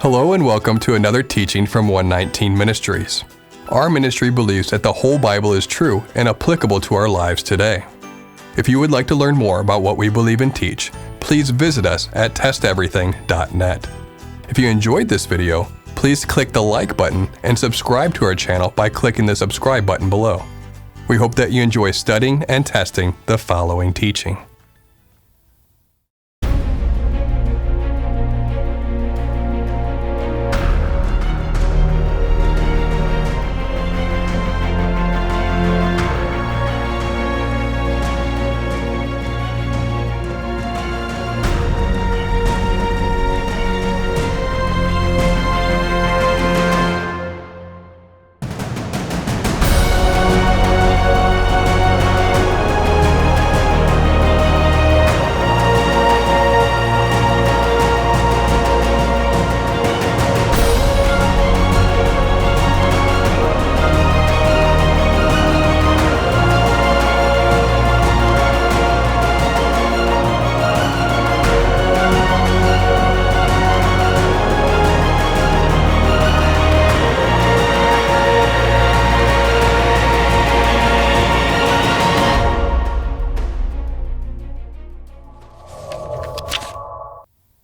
Hello and welcome to another teaching from 119 Ministries. Our ministry believes that the whole Bible is true and applicable to our lives today. If you would like to learn more about what we believe and teach, please visit us at testeverything.net. If you enjoyed this video, please click the like button and subscribe to our channel by clicking the subscribe button below. We hope that you enjoy studying and testing the following teaching.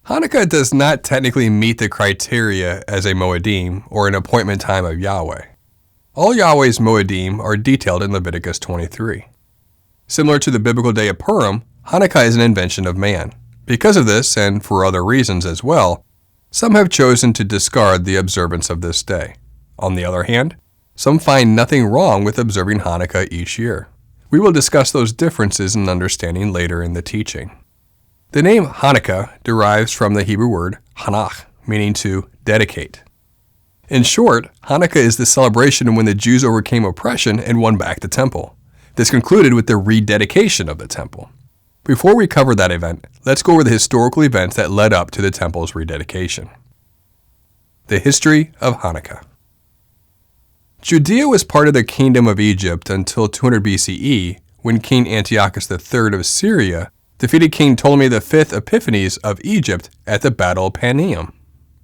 Hanukkah does not technically meet the criteria as a Moedim or an appointment time of Yahweh. All Yahweh's Moedim are detailed in Leviticus 23. Similar to the biblical day of Purim, Hanukkah is an invention of man. Because of this, and for other reasons as well, some have chosen to discard the observance of this day. On the other hand, some find nothing wrong with observing Hanukkah each year. We will discuss those differences in understanding later in the teaching. The name Hanukkah derives from the Hebrew word Hanach, meaning to dedicate. In short, Hanukkah is the celebration when the Jews overcame oppression and won back the temple. This concluded with the rededication of the temple. Before we cover that event, let's go over the historical events that led up to the temple's rededication. The history of Hanukkah. Judea was part of the kingdom of Egypt until 200 BCE, when King Antiochus III of Syria defeated King Ptolemy V Epiphanes of Egypt at the Battle of Panium.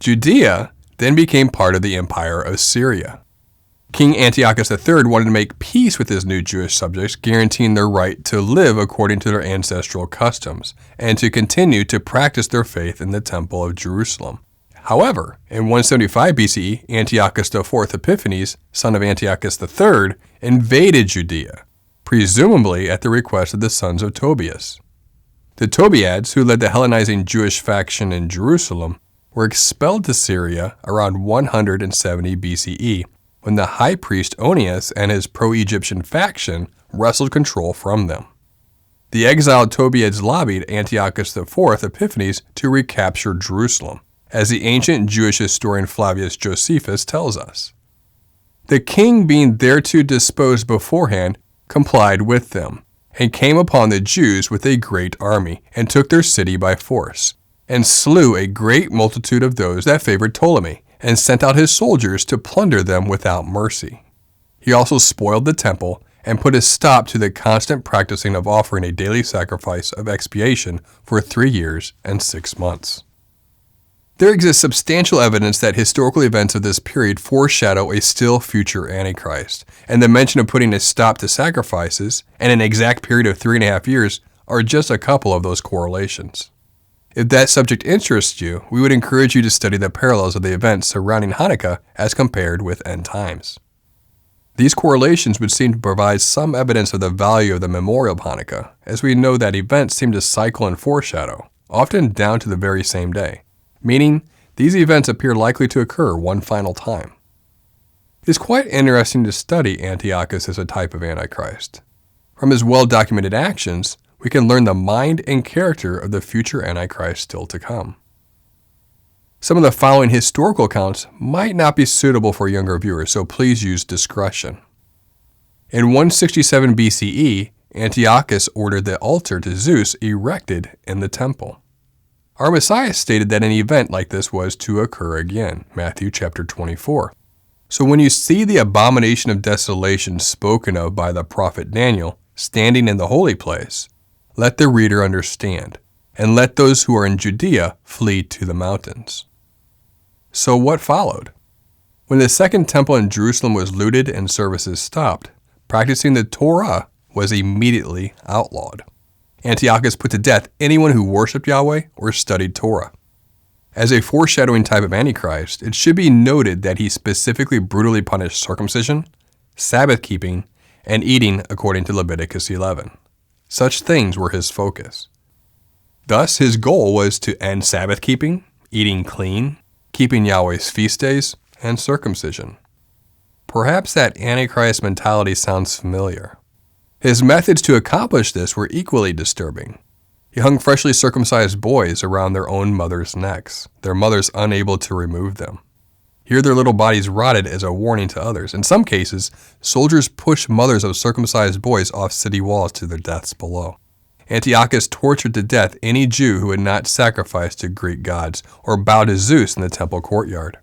Judea then became part of the Empire of Syria. King Antiochus III wanted to make peace with his new Jewish subjects, guaranteeing their right to live according to their ancestral customs, and to continue to practice their faith in the Temple of Jerusalem. However, in 175 BCE, Antiochus IV Epiphanes, son of Antiochus III, invaded Judea, presumably at the request of the sons of Tobias. The Tobiads, who led the Hellenizing Jewish faction in Jerusalem, were expelled to Syria around 170 BCE, when the high priest Onias and his pro-Egyptian faction wrestled control from them. The exiled Tobiads lobbied Antiochus IV Epiphanes to recapture Jerusalem, as the ancient Jewish historian Flavius Josephus tells us. The king, being thereto disposed beforehand, complied with them, and came upon the Jews with a great army, and took their city by force, and slew a great multitude of those that favored Ptolemy, and sent out his soldiers to plunder them without mercy. He also spoiled the temple, and put a stop to the constant practicing of offering a daily sacrifice of expiation for 3 years and 6 months. There exists substantial evidence that historical events of this period foreshadow a still future Antichrist, and the mention of putting a stop to sacrifices and an exact period of 3.5 years are just a couple of those correlations. If that subject interests you, we would encourage you to study the parallels of the events surrounding Hanukkah as compared with end times. These correlations would seem to provide some evidence of the value of the memorial of Hanukkah, as we know that events seem to cycle and foreshadow, often down to the very same day, meaning these events appear likely to occur one final time. It is quite interesting to study Antiochus as a type of Antichrist. From his well-documented actions, we can learn the mind and character of the future Antichrist still to come. Some of the following historical accounts might not be suitable for younger viewers, so please use discretion. In 167 BCE, Antiochus ordered the altar to Zeus erected in the temple. Our Messiah stated that an event like this was to occur again, Matthew chapter 24. So when you see the abomination of desolation spoken of by the prophet Daniel standing in the holy place, let the reader understand, and let those who are in Judea flee to the mountains. So what followed? When the Second Temple in Jerusalem was looted and services stopped, practicing the Torah was immediately outlawed. Antiochus put to death anyone who worshipped Yahweh or studied Torah. As a foreshadowing type of Antichrist, it should be noted that he specifically brutally punished circumcision, Sabbath keeping, and eating according to Leviticus 11. Such things were his focus. Thus, his goal was to end Sabbath keeping, eating clean, keeping Yahweh's feast days, and circumcision. Perhaps that Antichrist mentality sounds familiar. His methods to accomplish this were equally disturbing. He hung freshly circumcised boys around their own mothers' necks, their mothers unable to remove them. Here their little bodies rotted as a warning to others. In some cases, soldiers pushed mothers of circumcised boys off city walls to their deaths below. Antiochus tortured to death any Jew who had not sacrificed to Greek gods or bowed to Zeus in the temple courtyard.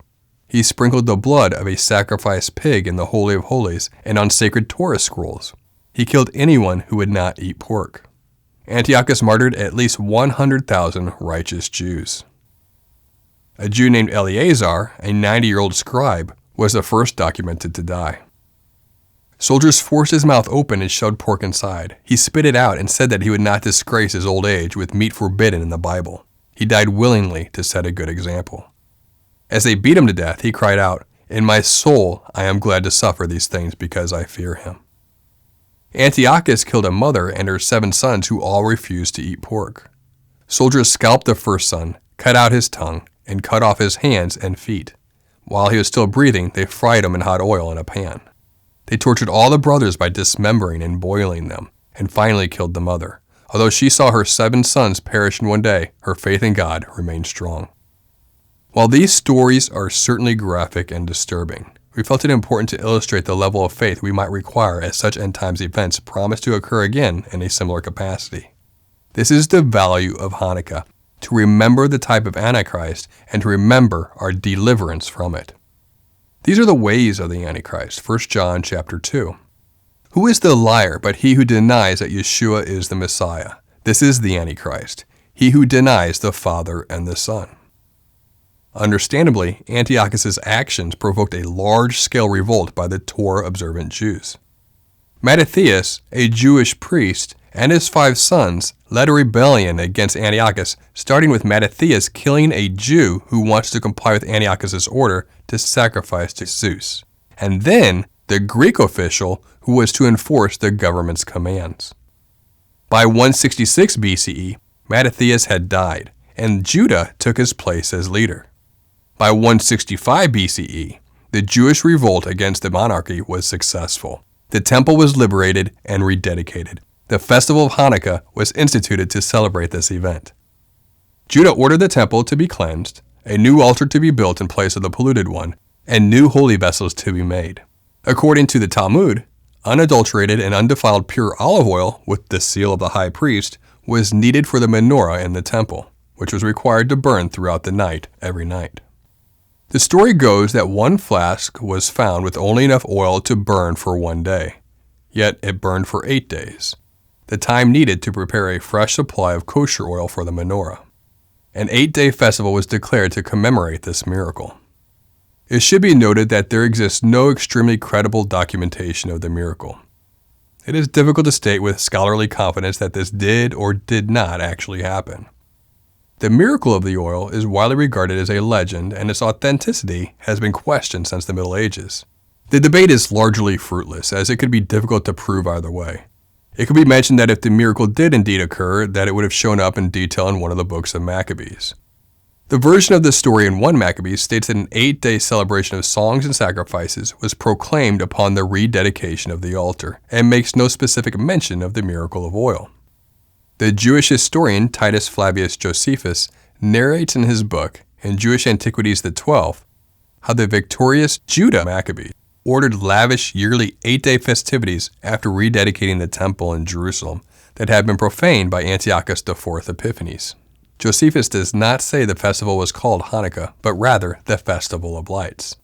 He sprinkled the blood of a sacrificed pig in the Holy of Holies and on sacred Torah scrolls. He killed anyone who would not eat pork. Antiochus martyred at least 100,000 righteous Jews. A Jew named Eleazar, a 90-year-old scribe, was the first documented to die. Soldiers forced his mouth open and shoved pork inside. He spit it out and said that he would not disgrace his old age with meat forbidden in the Bible. He died willingly to set a good example. As they beat him to death, he cried out, "In my soul I am glad to suffer these things because I fear him." Antiochus killed a mother and her 7 sons who all refused to eat pork. Soldiers scalped the first son, cut out his tongue, and cut off his hands and feet. While he was still breathing, they fried him in hot oil in a pan. They tortured all the brothers by dismembering and boiling them, and finally killed the mother. Although she saw her 7 sons perish in one day, her faith in God remained strong. While these stories are certainly graphic and disturbing, we felt it important to illustrate the level of faith we might require as such end times events promise to occur again in a similar capacity. This is the value of Hanukkah, to remember the type of Antichrist and to remember our deliverance from it. These are the ways of the Antichrist. 1 John chapter 2. Who is the liar but he who denies that Yeshua is the Messiah? This is the Antichrist, he who denies the Father and the Son. Understandably, Antiochus' actions provoked a large-scale revolt by the Torah-observant Jews. Mattathias, a Jewish priest, and his 5 sons led a rebellion against Antiochus, starting with Mattathias killing a Jew who wants to comply with Antiochus' order to sacrifice to Zeus, and then the Greek official who was to enforce the government's commands. By 166 BCE, Mattathias had died, and Judah took his place as leader. By 165 BCE, the Jewish revolt against the monarchy was successful. The temple was liberated and rededicated. The festival of Hanukkah was instituted to celebrate this event. Judah ordered the temple to be cleansed, a new altar to be built in place of the polluted one, and new holy vessels to be made. According to the Talmud, unadulterated and undefiled pure olive oil with the seal of the high priest was needed for the menorah in the temple, which was required to burn throughout the night every night. The story goes that one flask was found with only enough oil to burn for 1 day, yet it burned for 8 days, the time needed to prepare a fresh supply of kosher oil for the menorah. An 8-day festival was declared to commemorate this miracle. It should be noted that there exists no extremely credible documentation of the miracle. It is difficult to state with scholarly confidence that this did or did not actually happen. The miracle of the oil is widely regarded as a legend, and its authenticity has been questioned since the Middle Ages. The debate is largely fruitless, as it could be difficult to prove either way. It could be mentioned that if the miracle did indeed occur, that it would have shown up in detail in one of the books of Maccabees. The version of the story in 1 Maccabees states that an 8-day celebration of songs and sacrifices was proclaimed upon the rededication of the altar, and makes no specific mention of the miracle of oil. The Jewish historian Titus Flavius Josephus narrates in his book, in Jewish Antiquities the 12th, how the victorious Judah Maccabee ordered lavish yearly 8-day festivities after rededicating the temple in Jerusalem that had been profaned by Antiochus IV Epiphanes. Josephus does not say the festival was called Hanukkah, but rather the Festival of Lights.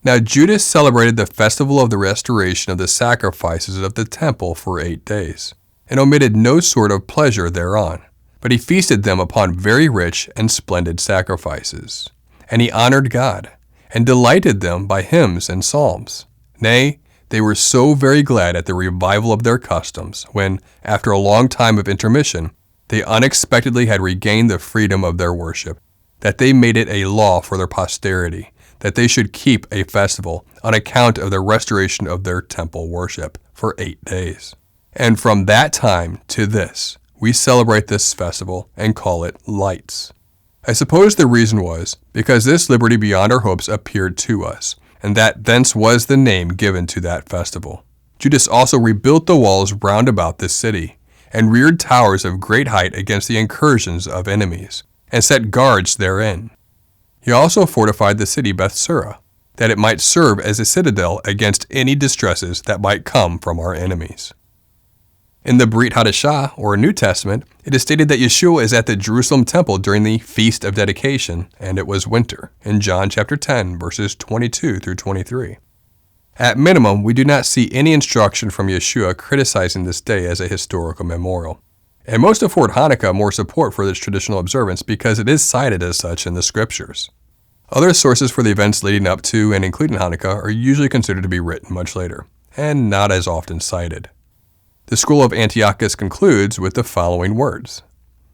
Now Judah celebrated the festival of the restoration of the sacrifices of the temple for 8 days, and omitted no sort of pleasure thereon, but he feasted them upon very rich and splendid sacrifices. And he honored God, and delighted them by hymns and psalms. Nay, they were so very glad at the revival of their customs, when, after a long time of intermission, they unexpectedly had regained the freedom of their worship, that they made it a law for their posterity, that they should keep a festival on account of the restoration of their temple worship for 8 days. And from that time to this, we celebrate this festival and call it Lights. I suppose the reason was because this liberty beyond our hopes appeared to us, and that thence was the name given to that festival. Judas also rebuilt the walls round about this city, and reared towers of great height against the incursions of enemies, and set guards therein. He also fortified the city Bethsura, that it might serve as a citadel against any distresses that might come from our enemies. In the YHWH, or New Testament, it is stated that Yeshua is at the Jerusalem temple during the Feast of Dedication, and it was winter, in John chapter 10, verses 22 through 23. At minimum, we do not see any instruction from Yeshua criticizing this day as a historical memorial. And most afford Hanukkah more support for this traditional observance because it is cited as such in the scriptures. Other sources for the events leading up to and including Hanukkah are usually considered to be written much later, and not as often cited. The scroll of Antiochus concludes with the following words.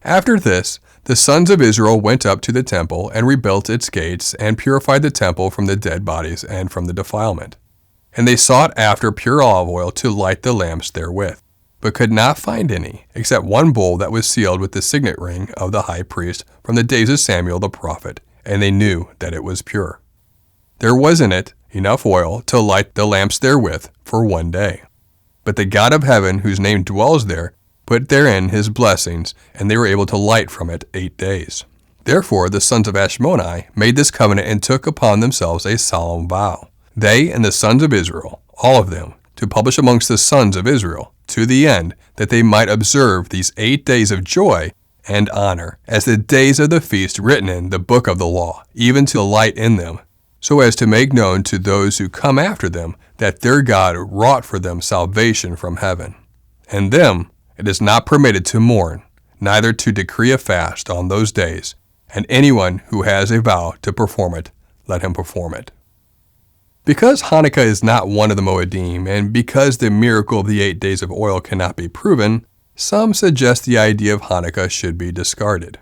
After this, the sons of Israel went up to the temple and rebuilt its gates and purified the temple from the dead bodies and from the defilement. And they sought after pure olive oil to light the lamps therewith, but could not find any, except one bowl that was sealed with the signet ring of the high priest from the days of Samuel the prophet, and they knew that it was pure. There was in it enough oil to light the lamps therewith for 1 day. But the God of heaven, whose name dwells there, put therein his blessings, and they were able to light from it 8 days. Therefore the sons of Ashmoni made this covenant and took upon themselves a solemn vow, they and the sons of Israel, all of them, to publish amongst the sons of Israel, to the end that they might observe these 8 days of joy and honor, as the days of the feast written in the book of the law, even to light in them, so as to make known to those who come after them that their God wrought for them salvation from heaven. And them it is not permitted to mourn, neither to decree a fast on those days, and anyone who has a vow to perform it, let him perform it. Because Hanukkah is not one of the Moedim, and because the miracle of the 8 days of oil cannot be proven, some suggest the idea of Hanukkah should be discarded.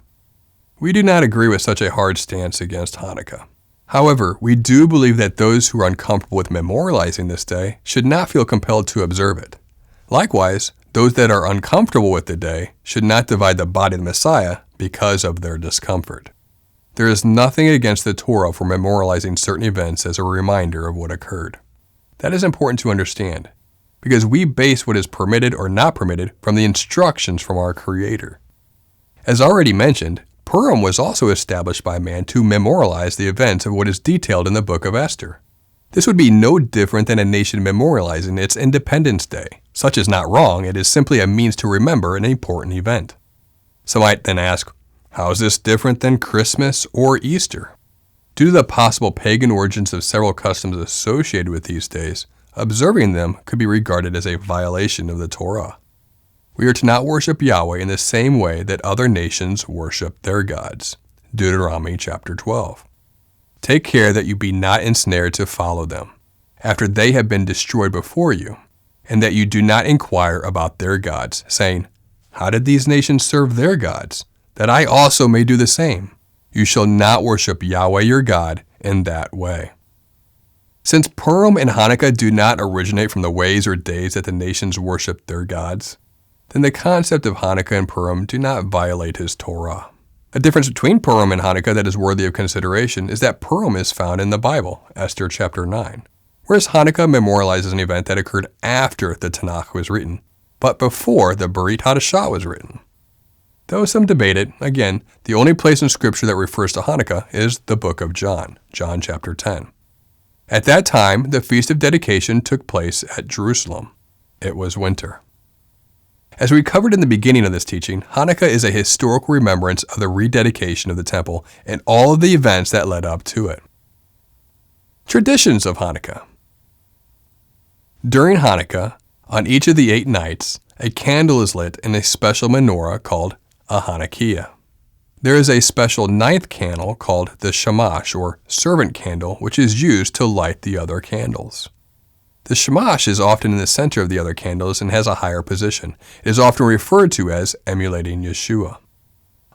We do not agree with such a hard stance against Hanukkah. However, we do believe that those who are uncomfortable with memorializing this day should not feel compelled to observe it. Likewise, those that are uncomfortable with the day should not divide the body of the Messiah because of their discomfort. There is nothing against the Torah for memorializing certain events as a reminder of what occurred. That is important to understand, because we base what is permitted or not permitted from the instructions from our Creator. As already mentioned, Purim was also established by man to memorialize the events of what is detailed in the book of Esther. This would be no different than a nation memorializing its Independence Day. Such is not wrong, it is simply a means to remember an important event. Some might then ask, how is this different than Christmas or Easter? Due to the possible pagan origins of several customs associated with these days, observing them could be regarded as a violation of the Torah. We are to not worship Yahweh in the same way that other nations worship their gods. Deuteronomy chapter 12. Take care that you be not ensnared to follow them, after they have been destroyed before you, and that you do not inquire about their gods, saying, how did these nations serve their gods? That I also may do the same. You shall not worship Yahweh your God in that way. Since Purim and Hanukkah do not originate from the ways or days that the nations worship their gods, then the concept of Hanukkah and Purim do not violate his Torah. A difference between Purim and Hanukkah that is worthy of consideration is that Purim is found in the Bible, Esther chapter 9, whereas Hanukkah memorializes an event that occurred after the Tanakh was written, but before the YHWH was written. Though some debate it, again, the only place in Scripture that refers to Hanukkah is the book of John, John chapter 10. At that time, the Feast of Dedication took place at Jerusalem. It was winter. As we covered in the beginning of this teaching, Hanukkah is a historical remembrance of the rededication of the temple and all of the events that led up to it. Traditions of Hanukkah. During Hanukkah, on each of the 8 nights, a candle is lit in a special menorah called a Hanukkah. There is a special ninth candle called the shamash, or servant candle, which is used to light the other candles. The shamash is often in the center of the other candles and has a higher position. It is often referred to as emulating Yeshua.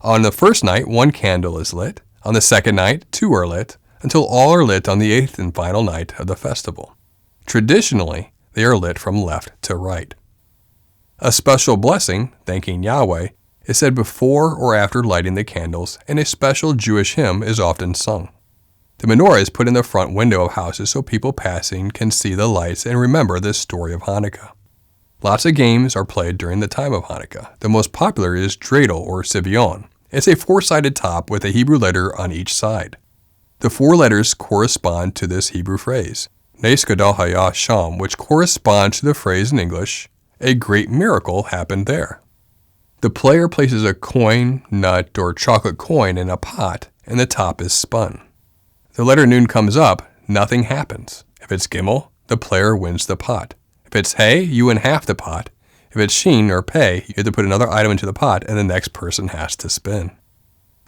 On the first night, one candle is lit. On the second night, two are lit, until all are lit on the eighth and final night of the festival. Traditionally, they are lit from left to right. A special blessing, thanking Yahweh, is said before or after lighting the candles, and a special Jewish hymn is often sung. The menorah is put in the front window of houses so people passing can see the lights and remember this story of Hanukkah. Lots of games are played during the time of Hanukkah. The most popular is dreidel or sivion. It's a four-sided top with a Hebrew letter on each side. The four letters correspond to this Hebrew phrase, Nes gadol haya sham, which corresponds to the phrase in English, a great miracle happened there. The player places a coin, nut, or chocolate coin in a pot, and the top is spun. The letter Nun comes up, nothing happens. If it's Gimel, the player wins the pot. If it's Hey, you win half the pot. If it's Shin or Pei, you have to put another item into the pot and the next person has to spin.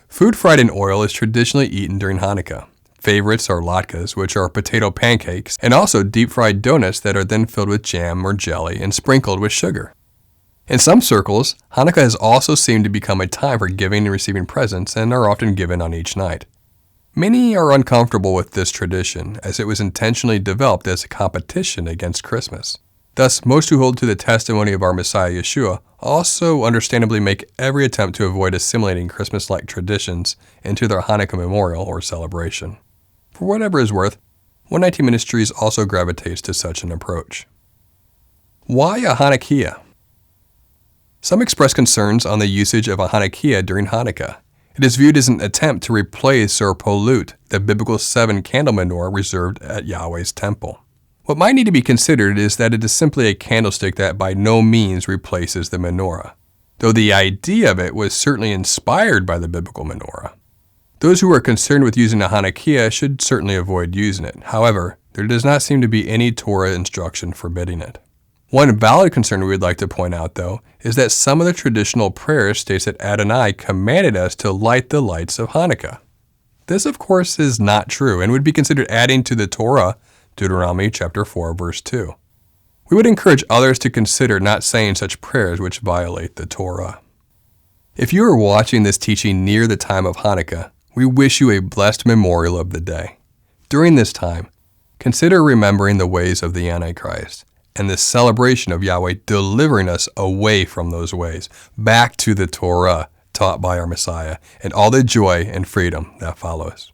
Food fried in oil is traditionally eaten during Hanukkah. Favorites are latkes, which are potato pancakes, and also deep-fried donuts that are then filled with jam or jelly and sprinkled with sugar. In some circles, Hanukkah has also seemed to become a time for giving and receiving presents and are often given on each night. Many are uncomfortable with this tradition, as it was intentionally developed as a competition against Christmas. Thus, most who hold to the testimony of our Messiah Yeshua also understandably make every attempt to avoid assimilating Christmas-like traditions into their Hanukkah memorial or celebration. For whatever is worth, 119 Ministries also gravitates to such an approach. Why a Hanukkah? Some express concerns on the usage of a Hanukkah during Hanukkah. It is viewed as an attempt to replace or pollute the biblical 7-candle menorah reserved at Yahweh's temple. What might need to be considered is that it is simply a candlestick that by no means replaces the menorah, though the idea of it was certainly inspired by the biblical menorah. Those who are concerned with using a Hanukkah should certainly avoid using it. However, there does not seem to be any Torah instruction forbidding it. One valid concern we would like to point out, though, is that some of the traditional prayers states that Adonai commanded us to light the lights of Hanukkah. This, of course, is not true and would be considered adding to the Torah, Deuteronomy chapter 4, verse 2. We would encourage others to consider not saying such prayers which violate the Torah. If you are watching this teaching near the time of Hanukkah, we wish you a blessed memorial of the day. During this time, consider remembering the ways of the Antichrist and the celebration of Yahweh delivering us away from those ways, back to the Torah taught by our Messiah, and all the joy and freedom that follows.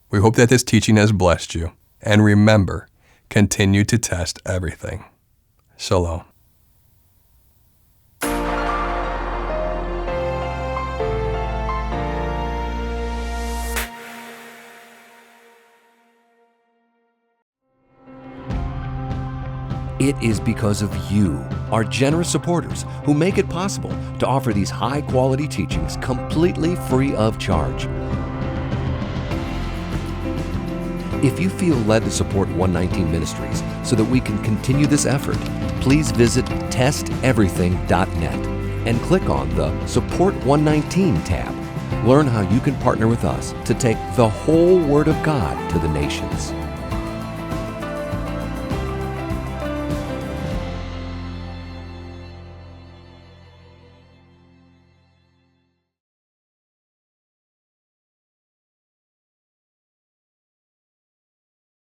We hope that this teaching has blessed you, and remember, continue to test everything. Shalom. It is because of you, our generous supporters, who make it possible to offer these high-quality teachings completely free of charge. If you feel led to support 119 Ministries so that we can continue this effort, please visit testeverything.net and click on the Support 119 tab. Learn how you can partner with us to take the whole Word of God to the nations.